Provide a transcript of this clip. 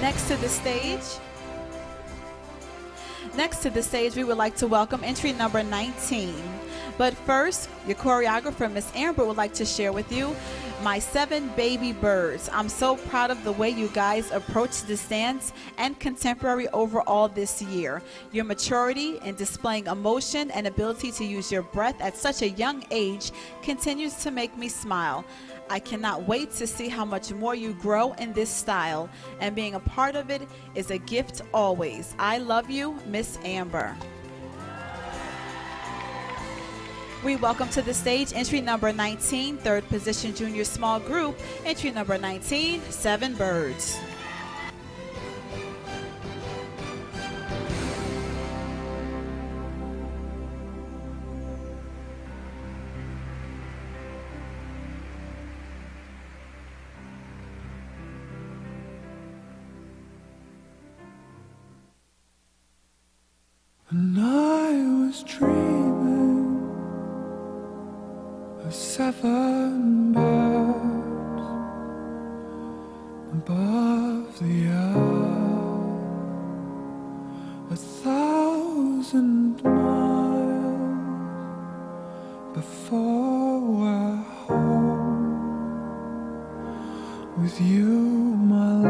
Next to the stage, we would like to welcome entry number 19. But first, your choreographer, Miss Amber, would like to share with you my 7 baby birds. I'm so proud of the way you guys approach this dance and contemporary overall this year. Your maturity in displaying emotion and ability to use your breath at such a young age continues to make me smile. I cannot wait to see how much more you grow in this style, and being a part of it is a gift always. I love you, Miss Amber. We welcome to the stage entry number 19, third position junior small group, entry number 19, 7 birds. When I was dreaming of 7 birds above the earth, 1,000 miles before we're home with you, my